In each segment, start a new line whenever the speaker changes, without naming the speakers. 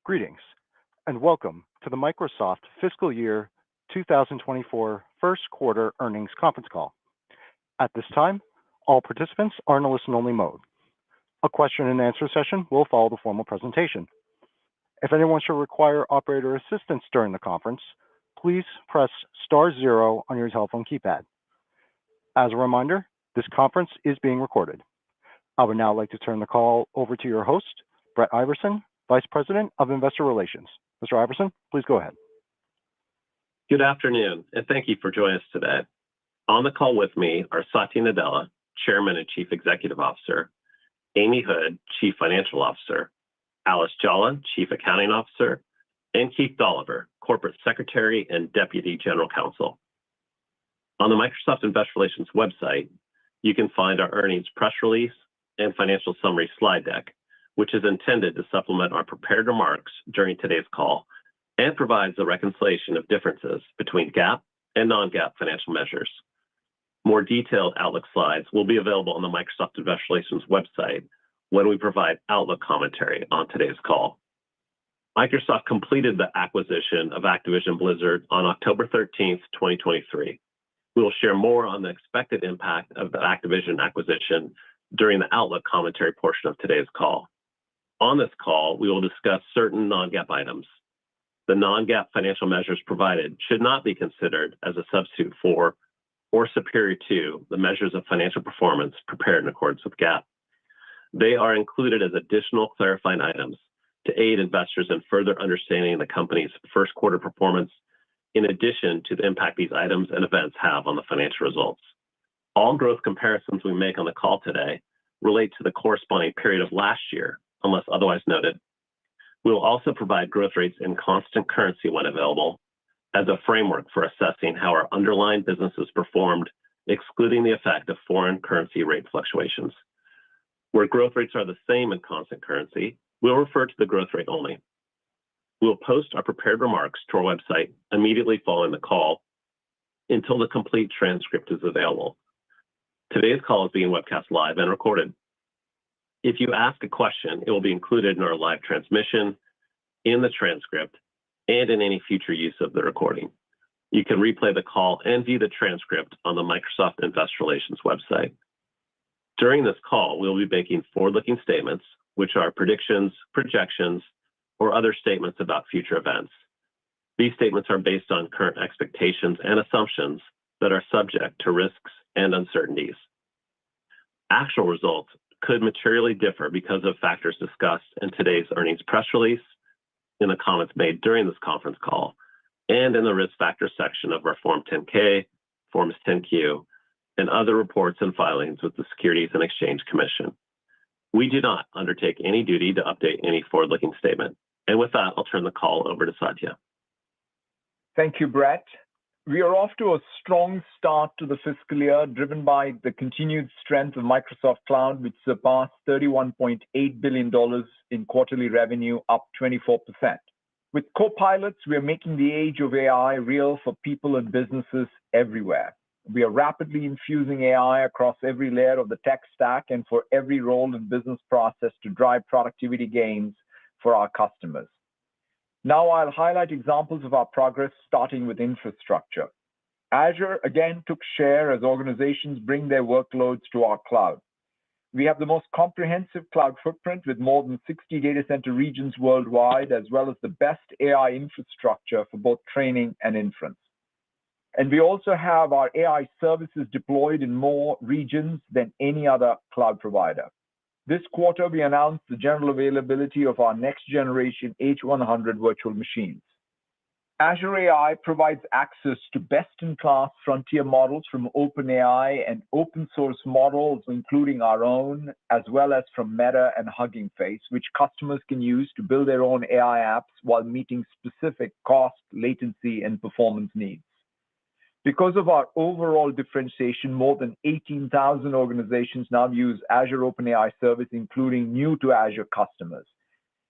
Greetings, and welcome to the Microsoft Fiscal Year 2024 First Quarter Earnings Conference Call. At this time, all participants are in a listen-only mode. A question-and-answer session will follow the formal presentation. If anyone should require operator assistance during the conference, please press star zero on your telephone keypad. As a reminder, this conference is being recorded. I would now like to turn the call over to your host, Brett Iverson, Vice President of Investor Relations. Mr. Iverson, please go ahead.
Good afternoon, and thank you for joining us today. On the call with me are Satya Nadella, Chairman and Chief Executive Officer, Amy Hood, Chief Financial Officer, Alice Jolla, Chief Accounting Officer, and Keith Dolliver, Corporate Secretary and Deputy General Counsel. On the Microsoft Investor Relations website, you can find our earnings press release and financial summary slide deck, which is intended to supplement our prepared remarks during today's call and provides a reconciliation of differences between GAAP and non-GAAP financial measures. More detailed Outlook slides will be available on the Microsoft Investor Relations website when we provide Outlook commentary on today's call. Microsoft completed the acquisition of Activision Blizzard on October 13th, 2023. We will share more on the expected impact of the Activision acquisition during the Outlook commentary portion of today's call. On this call, we will discuss certain non-GAAP items. The non-GAAP financial measures provided should not be considered as a substitute for or superior to the measures of financial performance prepared in accordance with GAAP. They are included as additional clarifying items to aid investors in further understanding the company's first quarter performance, in addition to the impact these items and events have on the financial results. All growth comparisons we make on the call today relate to the corresponding period of last year, unless otherwise noted. We will also provide growth rates in constant currency when available as a framework for assessing how our underlying businesses performed, excluding the effect of foreign currency rate fluctuations. Where growth rates are the same in constant currency, we'll refer to the growth rate only. We'll post our prepared remarks to our website immediately following the call until the complete transcript is available. Today's call is being webcast live and recorded. If you ask a question, it will be included in our live transmission, in the transcript, and in any future use of the recording. You can replay the call and view the transcript on the Microsoft Investor Relations website. During this call, we'll be making forward-looking statements, which are predictions, projections, or other statements about future events. These statements are based on current expectations and assumptions that are subject to risks and uncertainties. Actual results could materially differ because of factors discussed in today's earnings press release, in the comments made during this conference call, and in the risk factors section of our Form 10-K, Forms 10-Q, and other reports and filings with the Securities and Exchange Commission. We do not undertake any duty to update any forward-looking statement. And with that, I'll turn the call over to Satya.
Thank you, Brett. We are off to a strong start to the fiscal year, driven by the continued strength of Microsoft Cloud, which surpassed $31.8 billion in quarterly revenue, up 24%. With Copilots, we are making the age of AI real for people and businesses everywhere. We are rapidly infusing AI across every layer of the tech stack and for every role and business process to drive productivity gains for our customers. Now I'll highlight examples of our progress, starting with infrastructure. Azure again took share as organizations bring their workloads to our cloud. We have the most comprehensive cloud footprint with more than 60 data center regions worldwide, as well as the best AI infrastructure for both training and inference. And we also have our AI services deployed in more regions than any other cloud provider. This quarter, we announced the general availability of our next-generation H100 virtual machines. Azure AI provides access to best-in-class frontier models from OpenAI and open-source models, including our own, as well as from Meta and Hugging Face, which customers can use to build their own AI apps while meeting specific cost, latency, and performance needs. Because of our overall differentiation, more than 18,000 organizations now use Azure OpenAI Service, including new to Azure customers.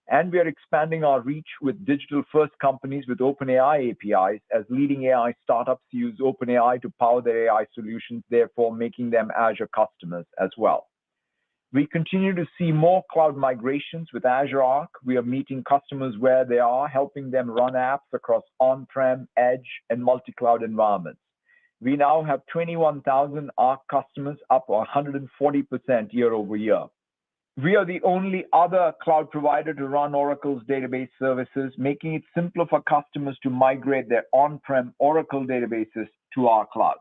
And we are expanding our reach with digital-first companies with OpenAI APIs, as leading AI startups use OpenAI to power their AI solutions, therefore making them Azure customers as well. We continue to see more cloud migrations with Azure Arc. We are meeting customers where they are, helping them run apps across on-prem, edge, and multi-cloud environments. We now have 21,000 Arc customers, up 140% year over year. We are the only other cloud provider to run Oracle's database services, making it simpler for customers to migrate their on-prem Oracle databases to our cloud.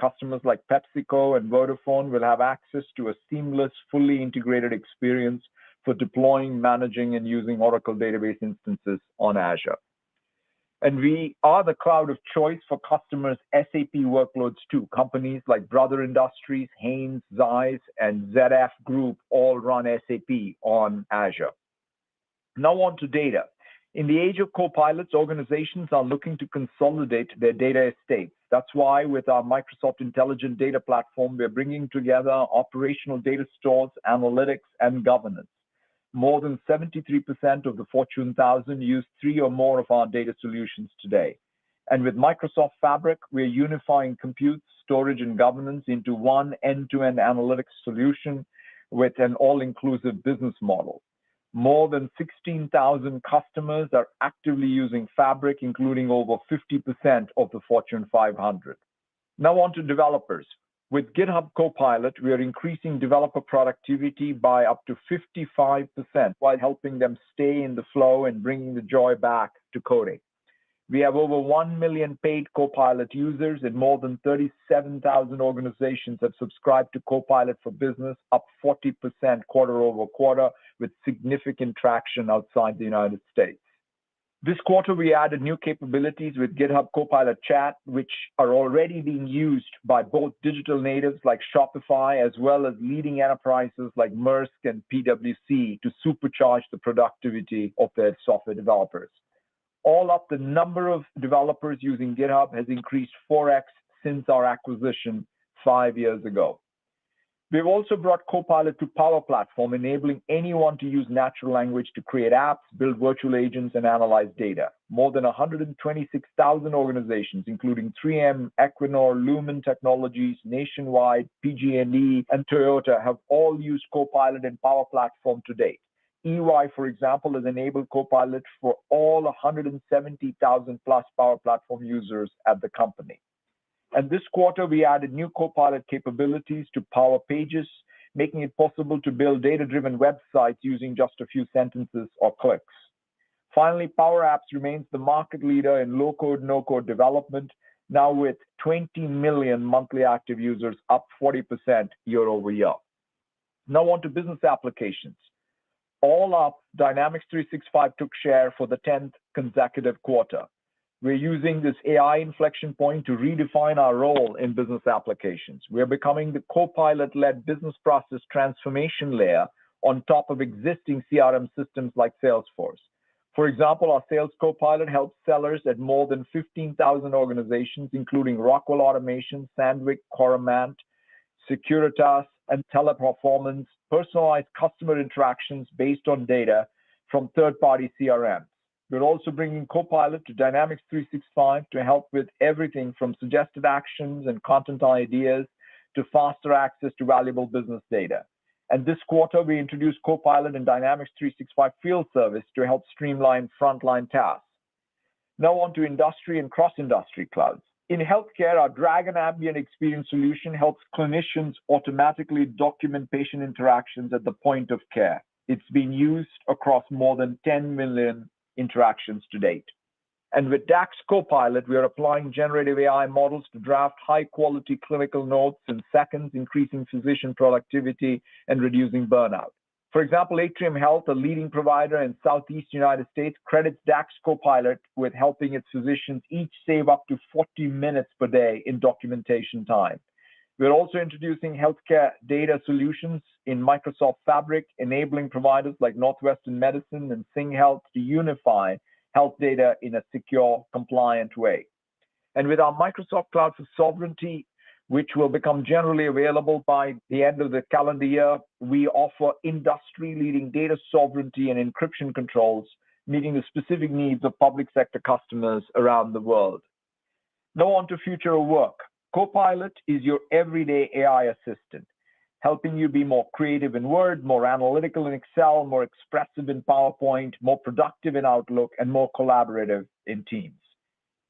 Customers like PepsiCo and Vodafone will have access to a seamless, fully integrated experience for deploying, managing, and using Oracle database instances on Azure. And we are the cloud of choice for customers' SAP workloads too. Companies like Brother Industries, Haynes, Zeiss, and ZF Group all run SAP on Azure. Now on to data. In the age of copilots, organizations are looking to consolidate their data estates. That's why with our Microsoft Intelligent Data Platform, we're bringing together operational data stores, analytics, and governance. More than 73% of the Fortune 1000 use 3 or more of our data solutions today. And with Microsoft Fabric, we're unifying compute, storage, and governance into one end-to-end analytics solution with an all-inclusive business model. More than 16,000 customers are actively using Fabric, including over 50% of the Fortune 500. Now on to developers. With GitHub Copilot, we are increasing developer productivity by up to 55% while helping them stay in the flow and bringing the joy back to coding. We have over 1 million paid Copilot users, and more than 37,000 organizations have subscribed to Copilot for Business, up 40% quarter over quarter, with significant traction outside the United States. This quarter, we added new capabilities with GitHub Copilot Chat, which are already being used by both digital natives like Shopify, as well as leading enterprises like Maersk and PwC to supercharge the productivity of their software developers. All up, the number of developers using GitHub has increased 4x since our acquisition 5 years ago. We've also brought Copilot to Power Platform, enabling anyone to use natural language to create apps, build virtual agents, and analyze data. More than 126,000 organizations, including 3M, Equinor, Lumen Technologies, Nationwide, PG&E, and Toyota, have all used Copilot and Power Platform to date. EY, for example, has enabled Copilot for all 170,000 plus Power Platform users at the company. And this quarter, we added new Copilot capabilities to Power Pages, making it possible to build data-driven websites using just a few sentences or clicks. Finally, Power Apps remains the market leader in low-code, no-code development, now with 20 million monthly active users, up 40% year over year. Now on to business applications. All up, Dynamics 365 took share for the 10th consecutive quarter. We're using this AI inflection point to redefine our role in business applications. We're becoming the Copilot-led business process transformation layer on top of existing CRM systems like Salesforce. For example, our Sales Copilot helps sellers at more than 15,000 organizations, including Rockwell Automation, Sandvik, Coromant, Securitas, and Teleperformance, personalize customer interactions based on data from third-party CRMs. We're also bringing Copilot to Dynamics 365 to help with everything from suggested actions and content ideas to faster access to valuable business data. And this quarter, we introduced Copilot in Dynamics 365 Field Service to help streamline frontline tasks. Now on to industry and cross-industry clouds. In healthcare, our Dragon Ambient Experience solution helps clinicians automatically document patient interactions at the point of care. It's been used across more than 10 million interactions to date. And with DAX Copilot, we are applying generative AI models to draft high-quality clinical notes in seconds, increasing physician productivity and reducing burnout. For example, Atrium Health, a leading provider in Southeast United States, credits DAX Copilot with helping its physicians each save up to 40 minutes per day in documentation time. We're also introducing healthcare data solutions in Microsoft Fabric, enabling providers like Northwestern Medicine and Sing Health to unify health data in a secure, compliant way. And with our Microsoft Cloud for Sovereignty, which will become generally available by the end of the calendar year, we offer industry-leading data sovereignty and encryption controls, meeting the specific needs of public sector customers around the world. Now on to future of work. Copilot is your everyday AI assistant. helping you be more creative in Word, more analytical in Excel, more expressive in PowerPoint, more productive in Outlook, and more collaborative in Teams.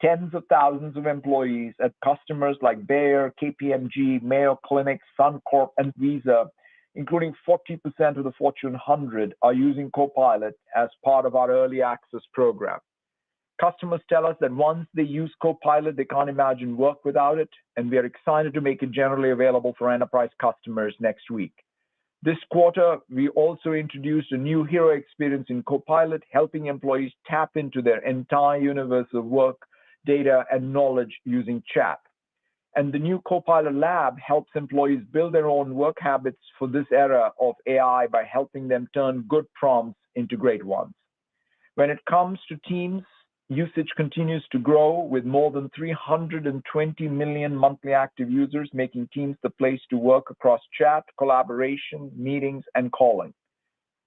Tens of thousands of employees at customers like Bayer, KPMG, Mayo Clinic, Suncorp, and Visa, including 40% of the Fortune 100, are using Copilot as part of our early access program. Customers tell us that once they use Copilot, they can't imagine work without it, and we are excited to make it generally available for enterprise customers next week. This quarter, we also introduced a new hero experience in Copilot, helping employees tap into their entire universe of work, data, and knowledge using chat. And the new Copilot Lab helps employees build their own work habits for this era of AI by helping them turn good prompts into great ones. When it comes to Teams, usage continues to grow with more than 320 million monthly active users, making Teams the place to work across chat, collaboration, meetings, and calling.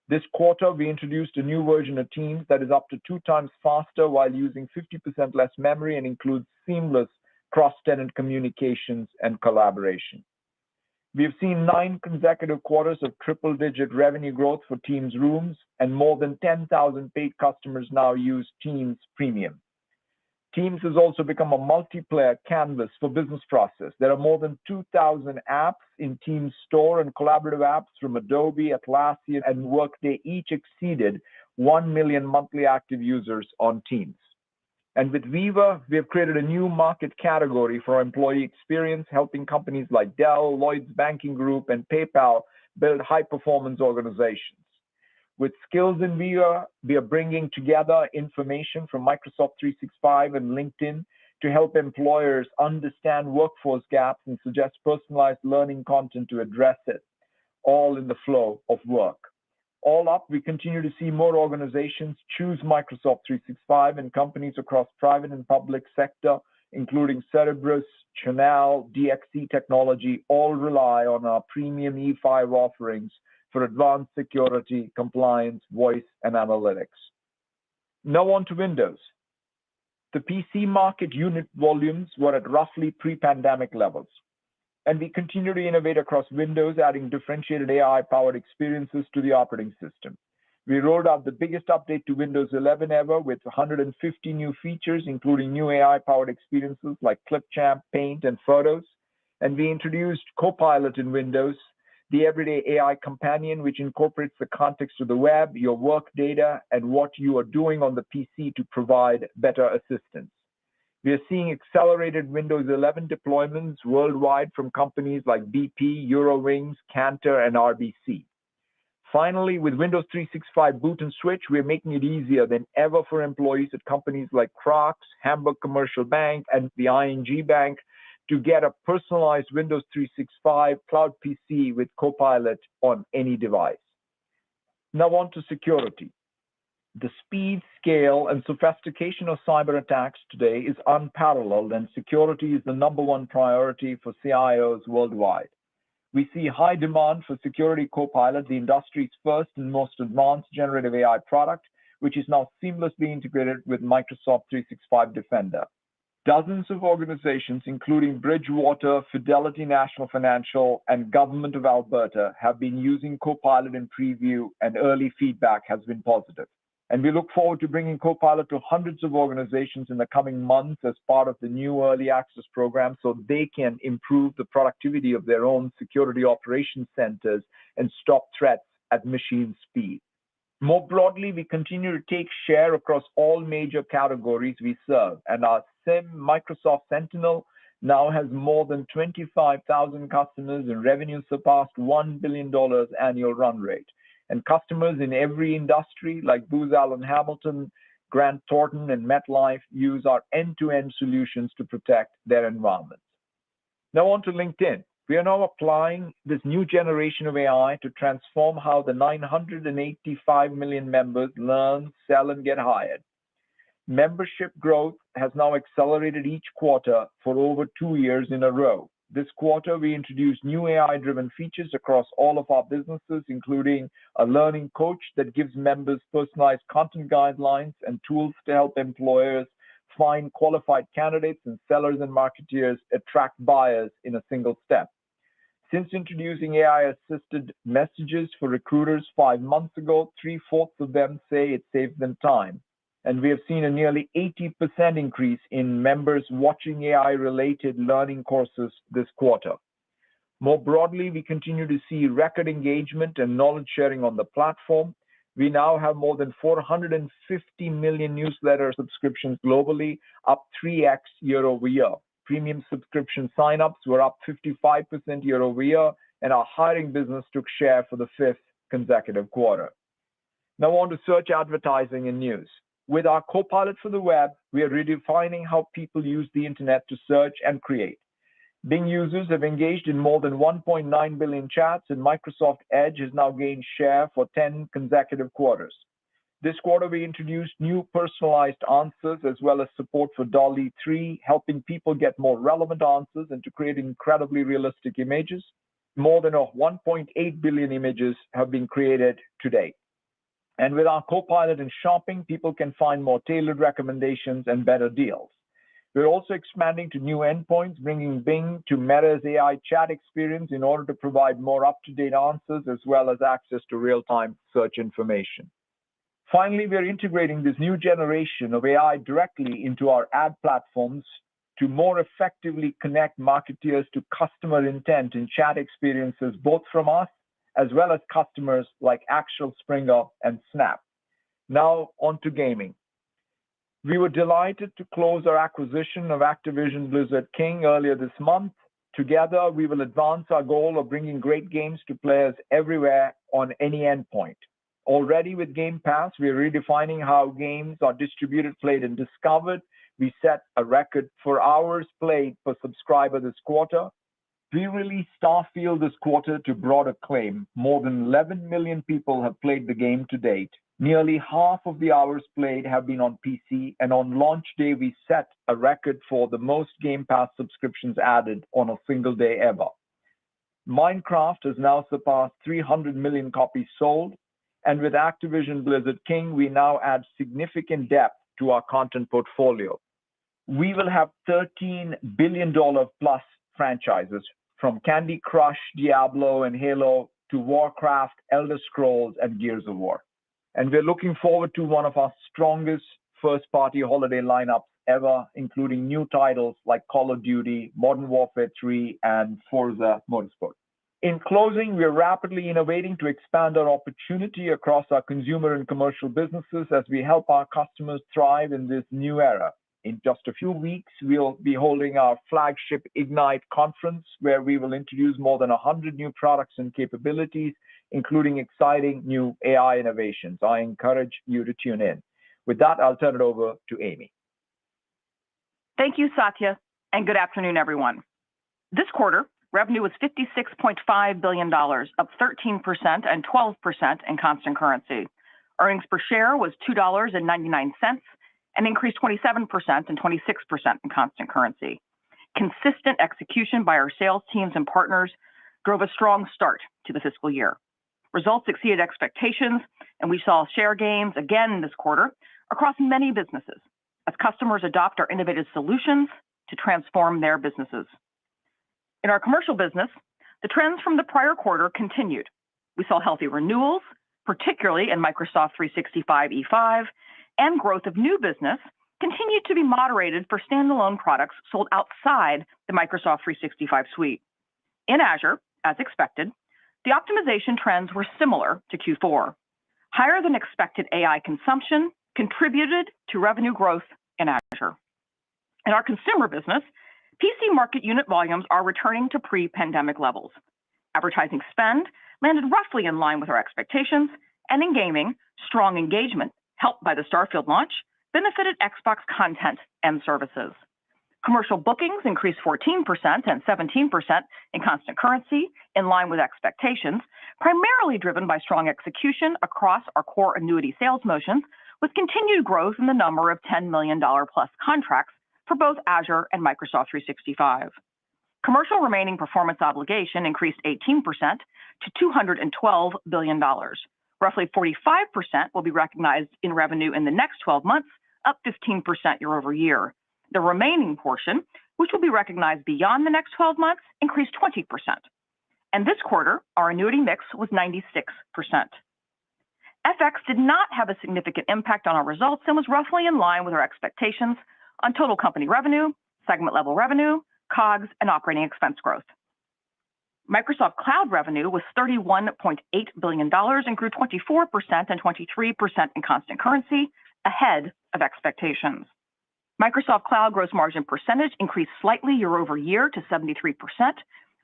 This quarter, we introduced a new version of Teams that is up to 2 times faster while using 50% less memory and includes seamless cross-tenant communications and collaboration. We have seen 9 consecutive quarters of triple-digit revenue growth for Teams Rooms, and more than 10,000 paid customers now use Teams Premium. Teams has also become a multiplayer canvas for business process. There are more than 2,000 apps in Teams Store, and collaborative apps from Adobe, Atlassian, and Workday each exceeded 1 million monthly active users on Teams. And with Viva, we have created a new market category for employee experience, helping companies like Dell, Lloyds Banking Group, and PayPal build high-performance organizations. With skills in Viva, we are bringing together information from Microsoft 365 and LinkedIn to help employers understand workforce gaps and suggest personalized learning content to address it, all in the flow of work. All up, we continue to see more organizations choose Microsoft 365, and companies across private and public sector, including Cerebrus, Chanel, DXC Technology, all rely on our premium E5 offerings for advanced security, compliance, voice, and analytics. Now on to Windows. The PC market unit volumes were at roughly pre-pandemic levels. And we continue to innovate across Windows, adding differentiated AI-powered experiences to the operating system. We rolled out the biggest update to Windows 11 ever with 150 new features, including new AI-powered experiences like Clipchamp, Paint, and Photos. And we introduced Copilot in Windows, the everyday AI companion, which incorporates the context of the web, your work data, and what you are doing on the PC to provide better assistance. We are seeing accelerated Windows 11 deployments worldwide from companies like BP, Eurowings, Cantor, and RBC. Finally, with Windows 365 Boot and Switch, we are making it easier than ever for employees at companies like Crocs, Hamburg Commercial Bank, and the ING Bank to get a personalized Windows 365 cloud PC with Copilot on any device. Now on to security. The speed, scale, and sophistication of cyber attacks today is unparalleled, and security is the #1 priority for CIOs worldwide. We see high demand for Security Copilot, the industry's first and most advanced generative AI product, which is now seamlessly integrated with Microsoft 365 Defender. Dozens of organizations, including Bridgewater, Fidelity National Financial, and Government of Alberta, have been using Copilot in preview, and early feedback has been positive. And we look forward to bringing Copilot to hundreds of organizations in the coming months as part of the new early access program so they can improve the productivity of their own security operations centers and stop threats at machine speed. More broadly, we continue to take share across all major categories we serve, and our SIEM Microsoft Sentinel now has more than 25,000 customers, and revenue surpassed $1 billion annual run rate. And customers in every industry like Booz Allen Hamilton, Grant Thornton, and MetLife use our end-to-end solutions to protect their environments. Now on to LinkedIn. We are now applying this new generation of AI to transform how the 985 million members learn, sell, and get hired. Membership growth has now accelerated each quarter for over 2 years in a row. This quarter, we introduced new AI-driven features across all of our businesses, including a learning coach that gives members personalized content guidelines and tools to help employers find qualified candidates, and sellers and marketeers attract buyers in a single step. Since introducing AI-assisted messages for recruiters 5 months ago, 3/4 of them say it saves them time. And we have seen a nearly 80% increase in members watching AI-related learning courses this quarter. More broadly, we continue to see record engagement and knowledge sharing on the platform. We now have more than 450 million newsletter subscriptions globally, up 3x year over year. Premium subscription signups were up 55% year over year, and our hiring business took share for the 5th consecutive quarter. Now on to search advertising and news. With our Copilot for the web, we are redefining how people use the internet to search and create. Bing users have engaged in more than 1.9 billion chats, and Microsoft Edge has now gained share for 10 consecutive quarters. This quarter, we introduced new personalized answers as well as support for DALL-E 3, helping people get more relevant answers and to create incredibly realistic images. More than 1.8 billion images have been created to date. And with our Copilot in shopping, people can find more tailored recommendations and better deals. We're also expanding to new endpoints, bringing Bing to Meta's AI chat experience in order to provide more up-to-date answers as well as access to real-time search information. Finally, we're integrating this new generation of AI directly into our ad platforms to more effectively connect marketeers to customer intent and chat experiences, both from us as well as customers like Axel Springer and Snap. Now on to gaming. We were delighted to close our acquisition of Activision Blizzard King earlier this month. Together, we will advance our goal of bringing great games to players everywhere on any endpoint. Already with Game Pass, we are redefining how games are distributed, played, and discovered. We set a record for hours played per subscriber this quarter. We released Starfield this quarter to broad acclaim. More than 11 million people have played the game to date. Nearly half of the hours played have been on PC, and on launch day, we set a record for the most Game Pass subscriptions added on a single day ever. Minecraft has now surpassed 300 million copies sold, and with Activision Blizzard King, we now add significant depth to our content portfolio. We will have $13 billion plus franchises, from Candy Crush, Diablo, and Halo to Warcraft, Elder Scrolls, and Gears of War. And we're looking forward to one of our strongest first-party holiday lineups ever, including new titles like Call of Duty, Modern Warfare 3, and Forza Motorsport. In closing, we're rapidly innovating to expand our opportunity across our consumer and commercial businesses as we help our customers thrive in this new era. In just a few weeks, we'll be holding our flagship Ignite conference, where we will introduce more than 100 new products and capabilities, including exciting new AI innovations. I encourage you to tune in. With that, I'll turn it over to Amy.
Thank you, Satya, and good afternoon, everyone. This quarter, revenue was $56.5 billion, up 13% and 12% in constant currency. Earnings per share was $2.99, and increased 27% and 26% in constant currency. Consistent execution by our sales teams and partners drove a strong start to the fiscal year. Results exceeded expectations, and we saw share gains again this quarter across many businesses as customers adopt our innovative solutions to transform their businesses. In our commercial business, the trends from the prior quarter continued. We saw healthy renewals, particularly in Microsoft 365 E5, and growth of new business continued to be moderated for standalone products sold outside the Microsoft 365 suite. In Azure, as expected, the optimization trends were similar to Q4. Higher than expected AI consumption contributed to revenue growth in Azure. In our consumer business, PC market unit volumes are returning to pre-pandemic levels. Advertising spend landed roughly in line with our expectations, and in gaming, strong engagement, helped by the Starfield launch, benefited Xbox content and services. Commercial bookings increased 14% and 17% in constant currency, in line with expectations, primarily driven by strong execution across our core annuity sales motions, with continued growth in the number of $10 million plus contracts for both Azure and Microsoft 365. Commercial remaining performance obligation increased 18% to $212 billion. Roughly 45% will be recognized in revenue in the next 12 months, up 15% year over year. The remaining portion, which will be recognized beyond the next 12 months, increased 20%. And this quarter, our annuity mix was 96%. FX did not have a significant impact on our results and was roughly in line with our expectations on total company revenue, segment-level revenue, COGS, and operating expense growth. Microsoft Cloud revenue was $31.8 billion and grew 24% and 23% in constant currency, ahead of expectations. Microsoft Cloud gross margin percentage increased slightly year over year to 73%,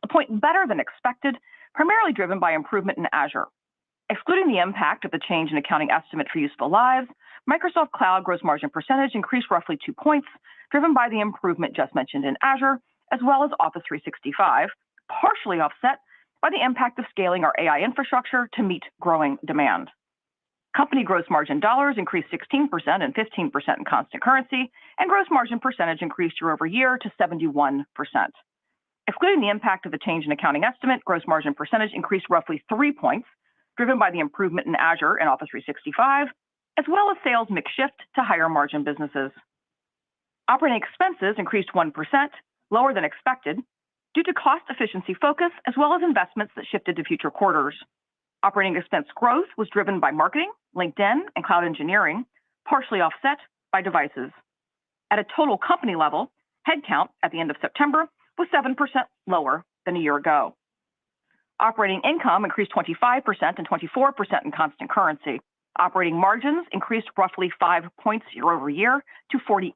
a point better than expected, primarily driven by improvement in Azure. Excluding the impact of the change in accounting estimate for useful lives, Microsoft Cloud gross margin percentage increased roughly 2 points, driven by the improvement just mentioned in Azure, as well as Office 365, partially offset by the impact of scaling our AI infrastructure to meet growing demand. Company gross margin dollars increased 16% and 15% in constant currency, and gross margin percentage increased year over year to 71%. Excluding the impact of the change in accounting estimate, gross margin percentage increased roughly 3 points, driven by the improvement in Azure and Office 365, as well as sales mix shift to higher margin businesses. Operating expenses increased 1%, lower than expected, due to cost efficiency focus, as well as investments that shifted to future quarters. Operating expense growth was driven by marketing, LinkedIn, and cloud engineering, partially offset by devices. At a total company level, headcount at the end of September was 7% lower than a year ago. Operating income increased 25% and 24% in constant currency. Operating margins increased roughly 5 points year over year to 48%.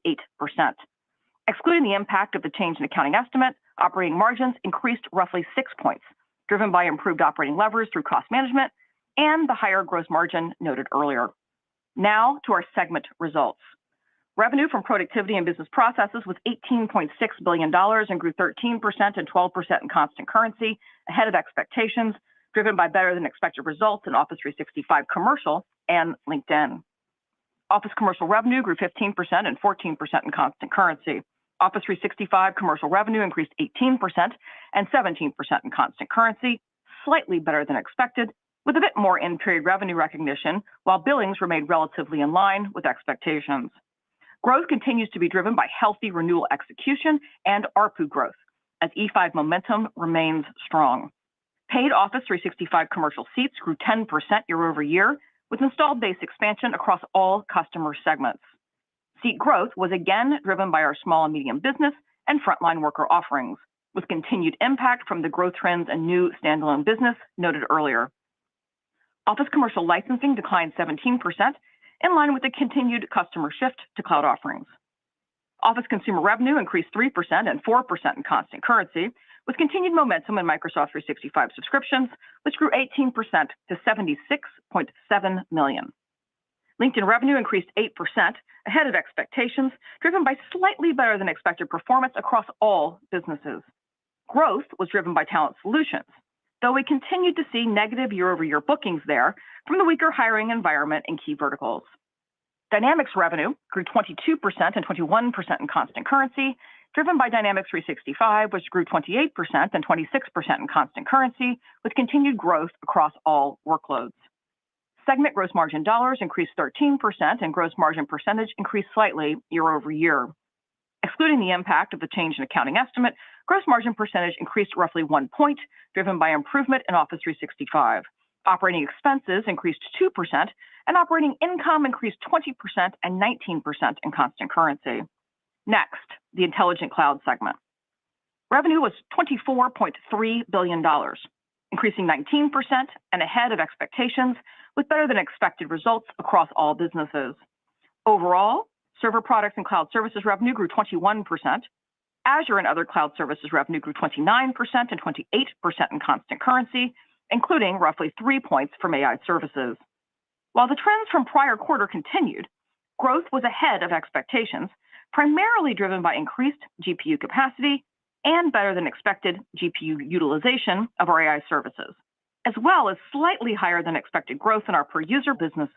Excluding the impact of the change in accounting estimate, operating margins increased roughly 6 points, driven by improved operating leverage through cost management and the higher gross margin noted earlier. Now to our segment results. Revenue from productivity and business processes was $18.6 billion and grew 13% and 12% in constant currency, ahead of expectations, driven by better than expected results in Office 365 Commercial and LinkedIn. Office Commercial revenue grew 15% and 14% in constant currency. Office 365 Commercial revenue increased 18% and 17% in constant currency, slightly better than expected, with a bit more in-period revenue recognition, while billings remained relatively in line with expectations. Growth continues to be driven by healthy renewal execution and ARPU growth, as E5 momentum remains strong. Paid Office 365 Commercial seats grew 10% year over year, with installed base expansion across all customer segments. Seat growth was again driven by our small and medium business and frontline worker offerings, with continued impact from the growth trends and new standalone business noted earlier. Office Commercial licensing declined 17%, in line with the continued customer shift to cloud offerings. Office Consumer revenue increased 3% and 4% in constant currency, with continued momentum in Microsoft 365 subscriptions, which grew 18% to 76.7 million. LinkedIn revenue increased 8%, ahead of expectations, driven by slightly better than expected performance across all businesses. Growth was driven by Talent Solutions, though we continued to see negative year-over-year bookings there from the weaker hiring environment in key verticals. Dynamics revenue grew 22% and 21% in constant currency, driven by Dynamics 365, which grew 28% and 26% in constant currency, with continued growth across all workloads. Segment gross margin dollars increased 13% and gross margin percentage increased slightly year over year. Excluding the impact of the change in accounting estimate, gross margin percentage increased roughly 1 point, driven by improvement in Office 365. Operating expenses increased 2%, and operating income increased 20% and 19% in constant currency. Next, the Intelligent Cloud segment. Revenue was $24.3 billion, increasing 19% and ahead of expectations, with better than expected results across all businesses. Overall, server products and cloud services revenue grew 21%. Azure and other cloud services revenue grew 29% and 28% in constant currency, including roughly 3 points from AI services. While the trends from prior quarter continued, growth was ahead of expectations, primarily driven by increased GPU capacity and better than expected GPU utilization of our AI services, as well as slightly higher than expected growth in our per-user business.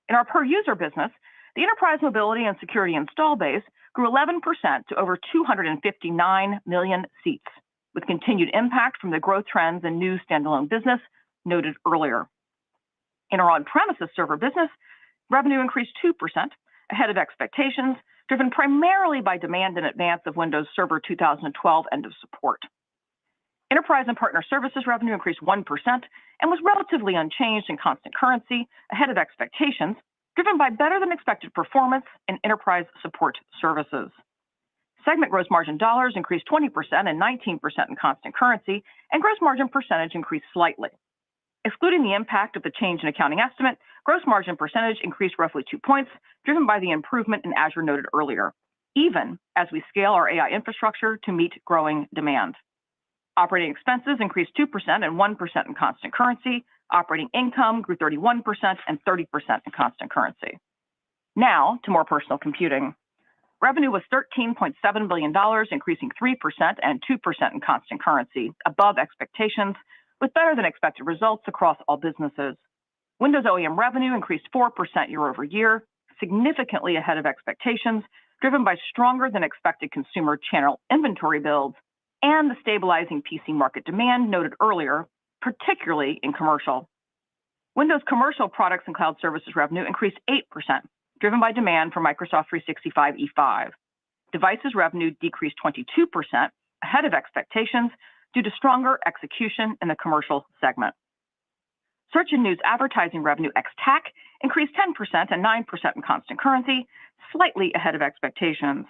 In our per-user business, the enterprise mobility and security install base grew 11% to over 259 million seats, with continued impact from the growth trends and new standalone business noted earlier. In our on-premises server business, revenue increased 2%, ahead of expectations, driven primarily by demand in advance of Windows Server 2012 end of support. Enterprise and partner services revenue increased 1% and was relatively unchanged in constant currency, ahead of expectations, driven by better than expected performance in enterprise support services. Segment gross margin dollars increased 20% and 19% in constant currency, and gross margin percentage increased slightly. Excluding the impact of the change in accounting estimate, gross margin percentage increased roughly 2 points, driven by the improvement in Azure noted earlier, even as we scale our AI infrastructure to meet growing demand. Operating expenses increased 2% and 1% in constant currency. Operating income grew 31% and 30% in constant currency. Now to more personal computing. Revenue was $13.7 billion, increasing 3% and 2% in constant currency, above expectations, with better than expected results across all businesses. Windows OEM revenue increased 4% year over year, significantly ahead of expectations, driven by stronger than expected consumer channel inventory builds and the stabilizing PC market demand noted earlier, particularly in commercial. Windows commercial products and cloud services revenue increased 8%, driven by demand for Microsoft 365 E5. Devices revenue decreased 22%, ahead of expectations due to stronger execution in the commercial segment. Search and news advertising revenue ex-TAC increased 10% and 9% in constant currency, slightly ahead of expectations.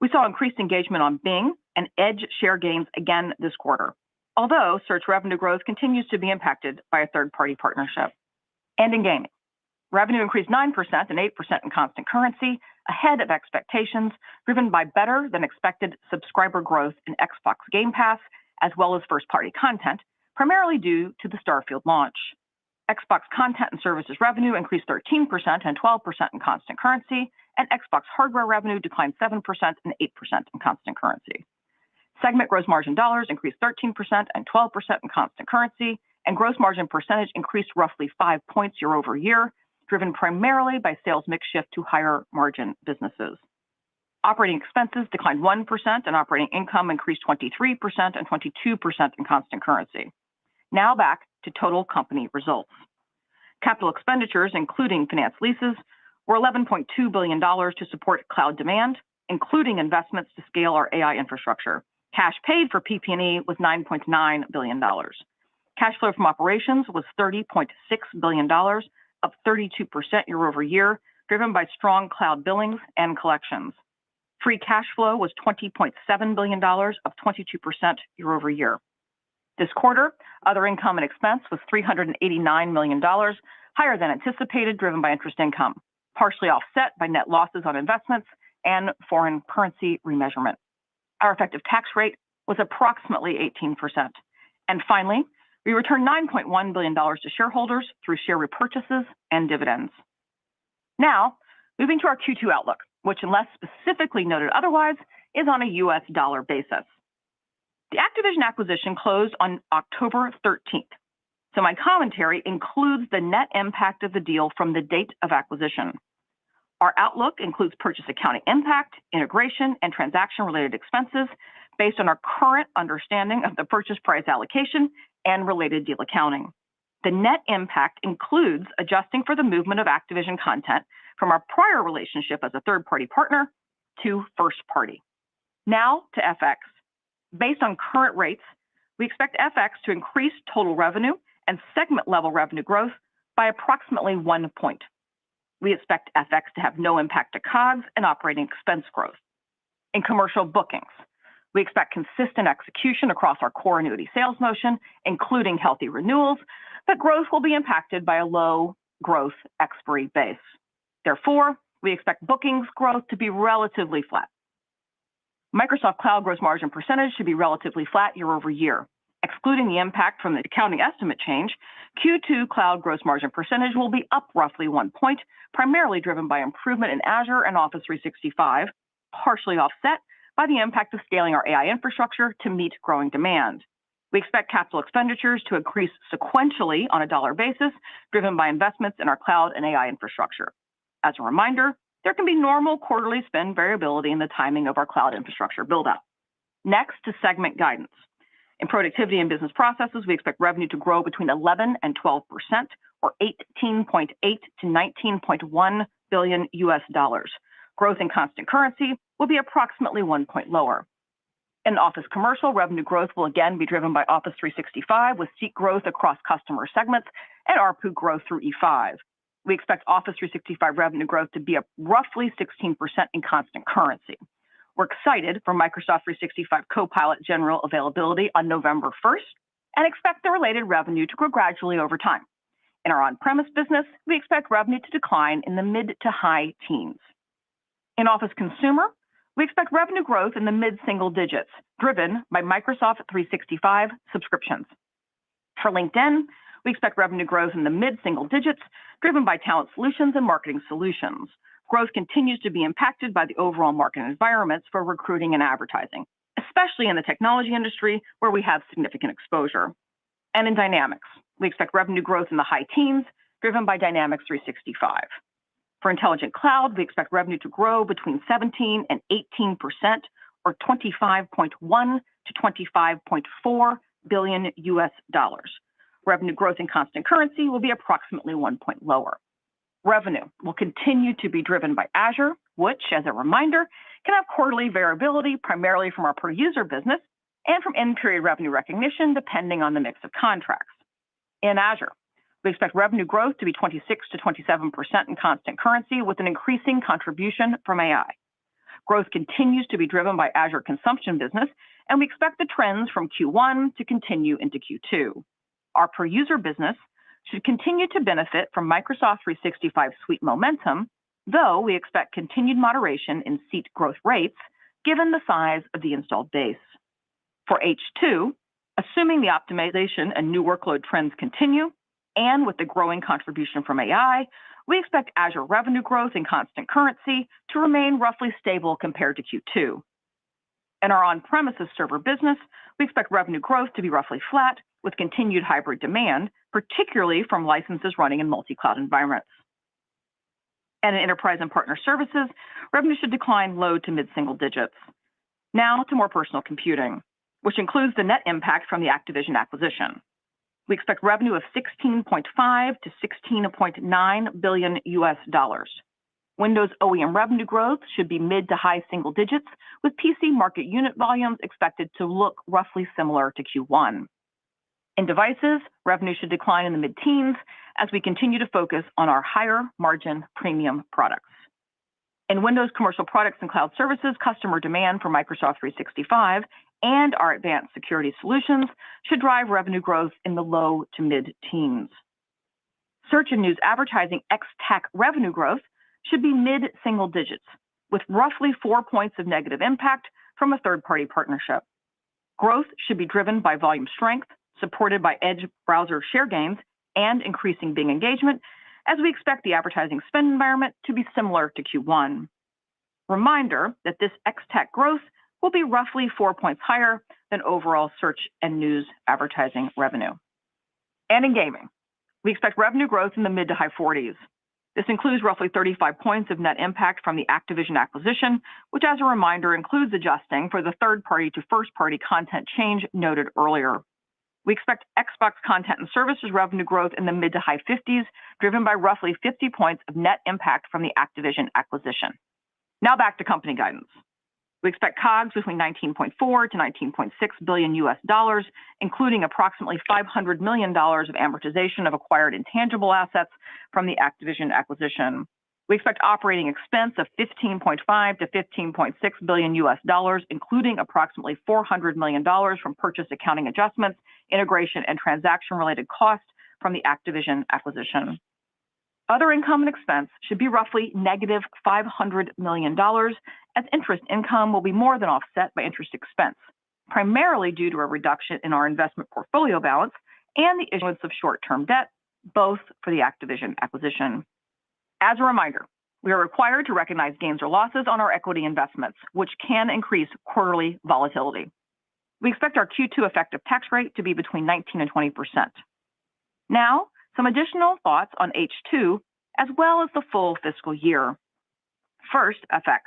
We saw increased engagement on Bing and Edge share gains again this quarter, although search revenue growth continues to be impacted by a third-party partnership. And in gaming, revenue increased 9% and 8% in constant currency, ahead of expectations, driven by better than expected subscriber growth in Xbox Game Pass, as well as first-party content, primarily due to the Starfield launch. Xbox content and services revenue increased 13% and 12% in constant currency, and Xbox hardware revenue declined 7% and 8% in constant currency. Segment gross margin dollars increased 13% and 12% in constant currency, and gross margin percentage increased roughly 5 points year over year, driven primarily by sales mix shift to higher margin businesses. Operating expenses declined 1%, and operating income increased 23% and 22% in constant currency. Now back to total company results. Capital expenditures, including finance leases, were $11.2 billion to support cloud demand, including investments to scale our AI infrastructure. Cash paid for PP&E was $9.9 billion. Cash flow from operations was $30.6 billion, up 32% year over year, driven by strong cloud billings and collections. Free cash flow was $20.7 billion, up 22% year over year. This quarter, other income and expense was $389 million, higher than anticipated, driven by interest income, partially offset by net losses on investments and foreign currency remeasurement. Our effective tax rate was approximately 18%. And finally, we returned $9.1 billion to shareholders through share repurchases and dividends. Now, moving to our Q2 outlook, which, unless specifically noted otherwise, is on a U.S. dollar basis. The Activision acquisition closed on October 13th, so my commentary includes the net impact of the deal from the date of acquisition. Our outlook includes purchase accounting impact, integration, and transaction-related expenses based on our current understanding of the purchase price allocation and related deal accounting. The net impact includes adjusting for the movement of Activision content from our prior relationship as a third-party partner to first-party. Now to FX. Based on current rates, we expect FX to increase total revenue and segment-level revenue growth by approximately 1 point. We expect FX to have no impact to COGS and operating expense growth. In commercial bookings, we expect consistent execution across our core annuity sales motion, including healthy renewals, but growth will be impacted by a low growth expiry base. Therefore, we expect bookings growth to be relatively flat. Microsoft Cloud gross margin percentage should be relatively flat year over year. Excluding the impact from the accounting estimate change, Q2 cloud gross margin percentage will be up roughly 1 point, primarily driven by improvement in Azure and Office 365, partially offset by the impact of scaling our AI infrastructure to meet growing demand. We expect capital expenditures to increase sequentially on a dollar basis, driven by investments in our cloud and AI infrastructure. As a reminder, there can be normal quarterly spend variability in the timing of our cloud infrastructure buildup. Next to segment guidance. In productivity and business processes, we expect revenue to grow between 11 and 12%, or $18.8 to $19.1 billion US dollars. Growth in constant currency will be approximately 1 point lower. In Office Commercial, revenue growth will again be driven by Office 365 with seat growth across customer segments and ARPU growth through E5. We expect Office 365 revenue growth to be up roughly 16% in constant currency. We're excited for Microsoft 365 Copilot general availability on November 1st and expect the related revenue to grow gradually over time. In our on-premise business, we expect revenue to decline in the mid to high teens. In Office Consumer, we expect revenue growth in the mid-single digits, driven by Microsoft 365 subscriptions. For LinkedIn, we expect revenue growth in the mid-single digits, driven by talent solutions and marketing solutions. Growth continues to be impacted by the overall market environments for recruiting and advertising, especially in the technology industry where we have significant exposure. And in Dynamics, we expect revenue growth in the high teens, driven by Dynamics 365. For Intelligent Cloud, we expect revenue to grow between 17 and 18%, or $25.1 to $25.4 billion US. Revenue growth in constant currency will be approximately 1 point lower. Revenue will continue to be driven by Azure, which, as a reminder, can have quarterly variability primarily from our per-user business and from in-period revenue recognition, depending on the mix of contracts. In Azure, we expect revenue growth to be 26 to 27% in constant currency, with an increasing contribution from AI. Growth continues to be driven by Azure consumption business, and we expect the trends from Q1 to continue into Q2. Our per-user business should continue to benefit from Microsoft 365 suite momentum, though we expect continued moderation in seat growth rates given the size of the installed base. For H2, assuming the optimization and new workload trends continue, and with the growing contribution from AI, we expect Azure revenue growth in constant currency to remain roughly stable compared to Q2. In our on-premises server business, we expect revenue growth to be roughly flat, with continued hybrid demand, particularly from licenses running in multi-cloud environments. And in enterprise and partner services, revenue should decline low to mid-single digits. Now to more personal computing, which includes the net impact from the Activision acquisition. We expect revenue of $16.5 to $16.9 billion US. Windows OEM revenue growth should be mid to high single digits, with PC market unit volumes expected to look roughly similar to Q1. In devices, revenue should decline in the mid-teens as we continue to focus on our higher margin premium products. In Windows commercial products and cloud services, customer demand for Microsoft 365 and our advanced security solutions should drive revenue growth in the low to mid-teens. Search and news advertising ex-TAC revenue growth should be mid-single digits, with roughly 4 points of negative impact from a third-party partnership. Growth should be driven by volume strength, supported by Edge browser share gains and increasing Bing engagement, as we expect the advertising spend environment to be similar to Q1. Reminder that this ex-TAC growth will be roughly 4 points higher than overall search and news advertising revenue. And in gaming, we expect revenue growth in the mid to high 40s. This includes roughly 35 points of net impact from the Activision acquisition, which, as a reminder, includes adjusting for the third-party to first-party content change noted earlier. We expect Xbox content and services revenue growth in the mid to high 50s, driven by roughly 50 points of net impact from the Activision acquisition. Now back to company guidance. We expect COGS between $19.4 to $19.6 billion US, including approximately $500 million of amortization of acquired intangible assets from the Activision acquisition. We expect operating expense of $15.5 to $15.6 billion US, including approximately $400 million from purchase accounting adjustments, integration, and transaction-related costs from the Activision acquisition. Other income and expense should be roughly negative $500 million, as interest income will be more than offset by interest expense, primarily due to a reduction in our investment portfolio balance and the issuance of short-term debt, both for the Activision acquisition. As a reminder, we are required to recognize gains or losses on our equity investments, which can increase quarterly volatility. We expect our Q2 effective tax rate to be between 19 and 20%. Now, some additional thoughts on H2, as well as the full fiscal year. First, FX.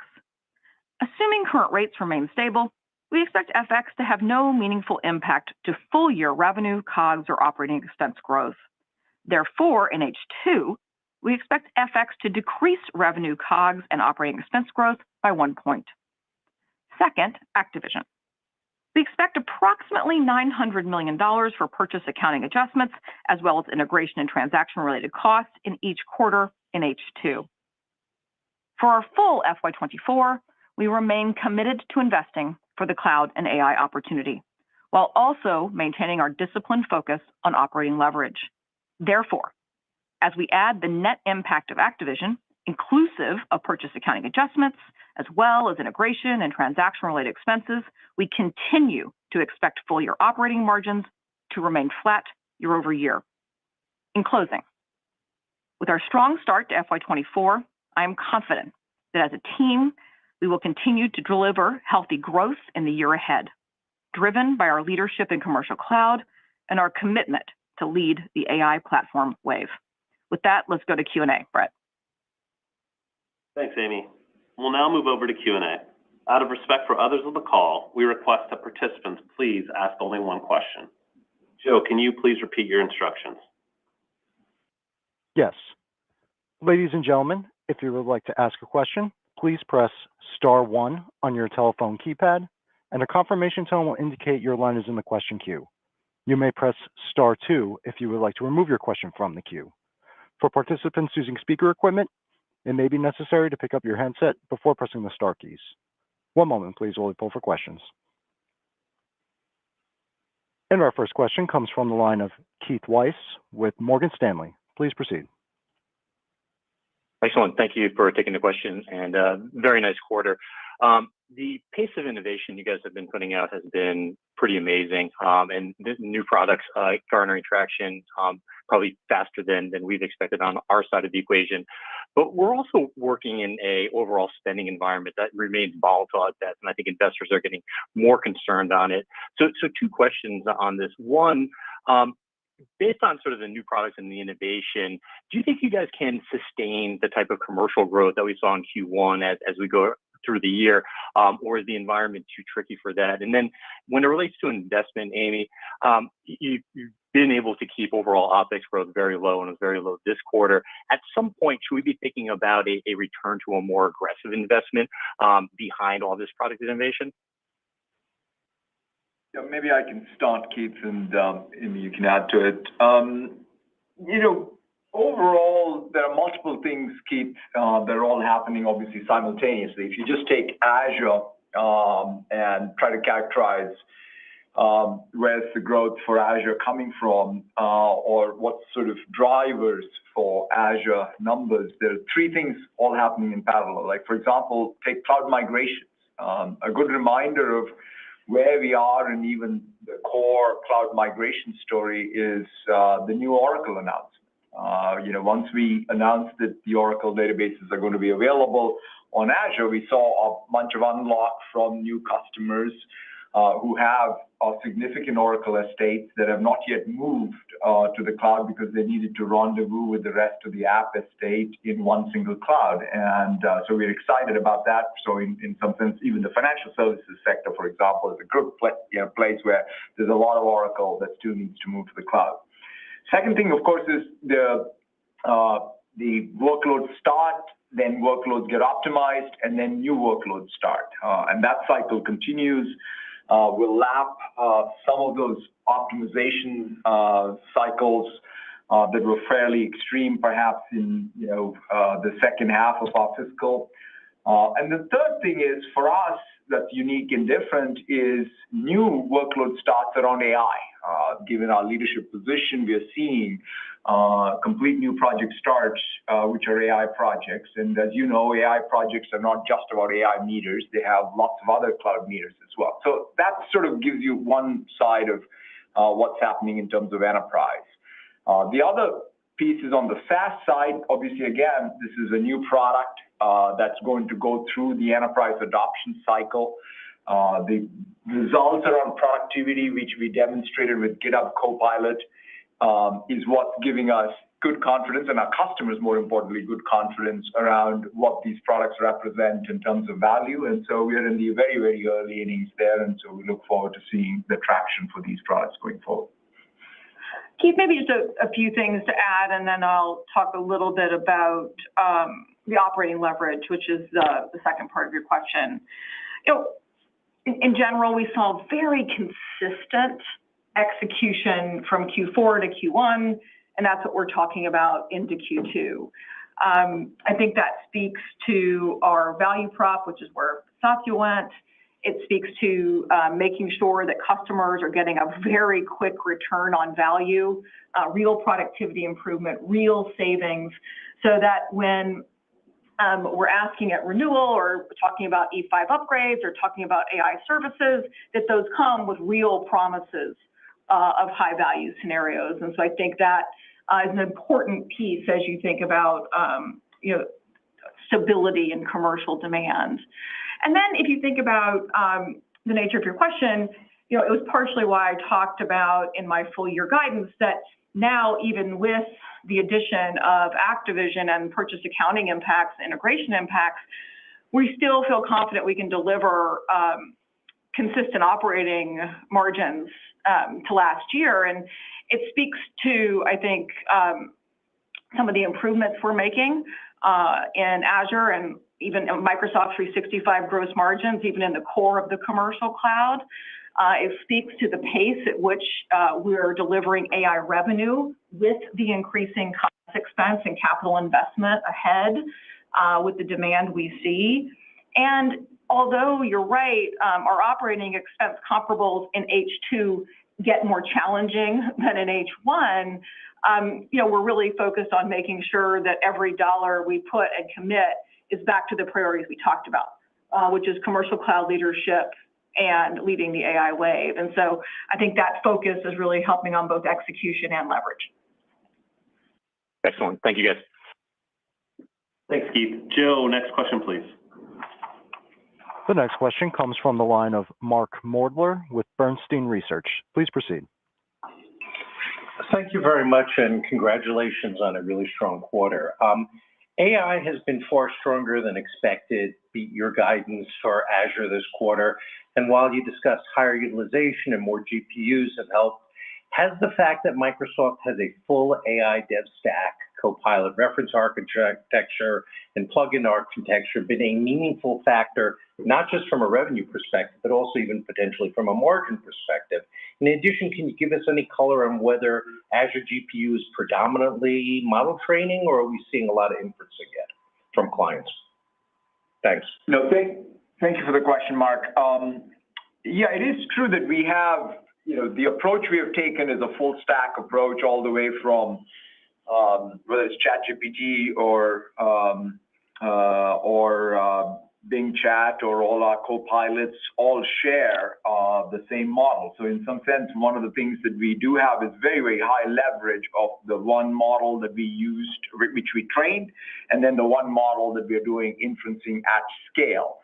Assuming current rates remain stable, we expect FX to have no meaningful impact to full-year revenue, COGS, or operating expense growth. Therefore, in H2, we expect FX to decrease revenue, COGS, and operating expense growth by 1 point. Second, Activision. We expect approximately $900 million for purchase accounting adjustments, as well as integration and transaction-related costs in each quarter in H2. For our full FY24, we remain committed to investing for the cloud and AI opportunity, while also maintaining our disciplined focus on operating leverage. Therefore, as we add the net impact of Activision, inclusive of purchase accounting adjustments, as well as integration and transaction-related expenses, we continue to expect full-year operating margins to remain flat year over year. In closing, with our strong start to FY24, I am confident that as a team, we will continue to deliver healthy growth in the year ahead, driven by our leadership in commercial cloud and our commitment to lead the AI platform wave. With that, let's go to Q&A. Brett.
Thanks, Amy. We'll now move over to Q&A. Out of respect for others on the call, we request that participants please ask only one question. Joe, can you please repeat your instructions?
Yes. Ladies and gentlemen, if you would like to ask a question, please press star 1 on your telephone keypad, and a confirmation tone will indicate your line is in the question queue. You may press star 2 if you would like to remove your question from the queue. For participants using speaker equipment, it may be necessary to pick up your handset before pressing the star keys. One moment, please, while we pull for questions. And our first question comes from the line of Keith Weiss with Morgan Stanley. Please proceed.
Excellent. Thank you for taking the question, and very nice quarter. The pace of innovation you guys have been putting out has been pretty amazing, and the new products garnering traction probably faster than we've expected on our side of the equation. But we're also working in a overall spending environment that remains volatile at best, and I think investors are getting more concerned on it. So two questions on this. One, based on sort of the new products and the innovation, do you think you guys can sustain the type of commercial growth that we saw in Q1 as we go through the year, or is the environment too tricky for that? And then when it relates to investment, Amy, you've been able to keep overall OpEx growth very low, and it was very low this quarter. At some point, should we be thinking about a return to a more aggressive investment behind all this product innovation?
Yeah, maybe I can start, Keith, and Amy, you can add to it. Overall, there are multiple things, Keith, that are all happening, obviously, simultaneously. If you just take Azure and try to characterize where's the growth for Azure coming from, or what sort of drivers for Azure numbers, there are three things all happening in parallel. Like, for example, take cloud migrations. A good reminder of where we are, and even the core cloud migration story is the new Oracle announcement. Once we announced that the Oracle databases are going to be available on Azure, we saw a bunch of unlock from new customers who have a significant Oracle estate that have not yet moved to the cloud because they needed to rendezvous with the rest of the app estate in one single cloud. And so we're excited about that. So in some sense, even the financial services sector, for example, is a good place where there's a lot of Oracle that still needs to move to the cloud. Second thing, of course, is the workloads start, then workloads get optimized, and then new workloads start. And that cycle continues. We'll lap some of those optimization cycles that were fairly extreme, perhaps in the second half of our fiscal. And the third thing is, for us, that's unique and different, is new workload starts around AI. Given our leadership position, we are seeing complete new project starts, which are AI projects. And as you know, AI projects are not just about AI meters. They have lots of other cloud meters as well. So that sort of gives you one side of what's happening in terms of enterprise. The other piece is on the SaaS side. Obviously, again, this is a new product that's going to go through the enterprise adoption cycle. The results around productivity, which we demonstrated with GitHub Copilot, is what's giving us good confidence, and our customers, more importantly, good confidence around what these products represent in terms of value. And so we are in the very, very early innings there, and so we look forward to seeing the traction for these products going forward.
Keith, maybe just a few things to add, and then I'll talk a little bit about the operating leverage, which is the second part of your question. in general, we saw very consistent execution from Q4 to Q1, and that's what we're talking about into Q2. I think that speaks to our value prop, which is where Satya went. It speaks to making sure that customers are getting a very quick return on value, real productivity improvement, real savings, so that when we're asking at renewal or talking about E5 upgrades or talking about AI services, that those come with real promises of high value scenarios. And so I think that is an important piece as you think about stability in commercial demand. And then if you think about the nature of your question, it was partially why I talked about in my full year guidance that now, even with the addition of Activision and purchase accounting impacts, integration impacts, we still feel confident we can deliver consistent operating margins to last year. And it speaks to, I think, some of the improvements we're making in Azure and even in Microsoft 365 gross margins, even in the core of the commercial cloud. It speaks to the pace at which we're delivering AI revenue with the increasing cost expense and capital investment ahead with the demand we see. And although you're right, our operating expense comparables in H2 get more challenging than in H1, we're really focused on making sure that every dollar we put and commit is back to the priorities we talked about, which is commercial cloud leadership and leading the AI wave. And so I think that focus is really helping on both execution and leverage.
Excellent. Thank you, guys.
Thanks, Keith. Joe, next question, please.
The next question comes from the line of Mark Moerdler with Bernstein Research. Please proceed.
Thank you very much, and congratulations on a really strong quarter. AI has been far stronger than expected, beat your guidance for Azure this quarter. And while you discussed higher utilization and more GPUs have helped, has the fact that Microsoft has a full AI dev stack, Copilot reference architecture, and plugin architecture been a meaningful factor, not just from a revenue perspective, but also even potentially from a margin perspective? In addition, can you give us any color on whether Azure GPU is predominantly model training, or are we seeing a lot of inferencing yet from clients? Thanks.
No, thank you for the question, Mark. Yeah, it is true that we have, the approach we have taken is a full stack approach all the way from whether it's ChatGPT or Bing Chat or all our co-pilots all share the same model. So in some sense, one of the things that we do have is very, very high leverage of the one model that we used, which we trained, and then the one model that we're doing inferencing at scale.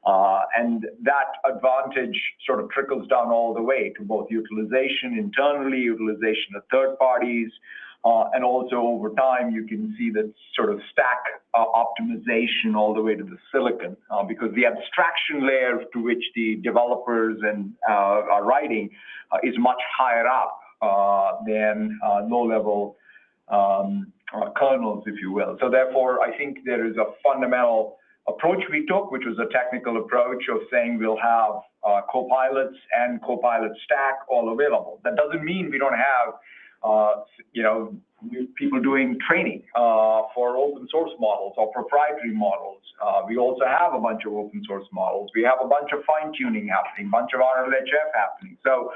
And that advantage sort of trickles down all the way to both utilization internally, utilization of third parties, and also over time, you can see that sort of stack optimization all the way to the silicon, because the abstraction layer to which the developers are writing is much higher up than low-level kernels, if you will. So therefore, I think there is a fundamental approach we took, which was a technical approach of saying we'll have co-pilots and co-pilot stack all available. That doesn't mean we don't have people doing training for open source models or proprietary models. We also have a bunch of open source models. We have a bunch of fine tuning happening, a bunch of RLHF happening. So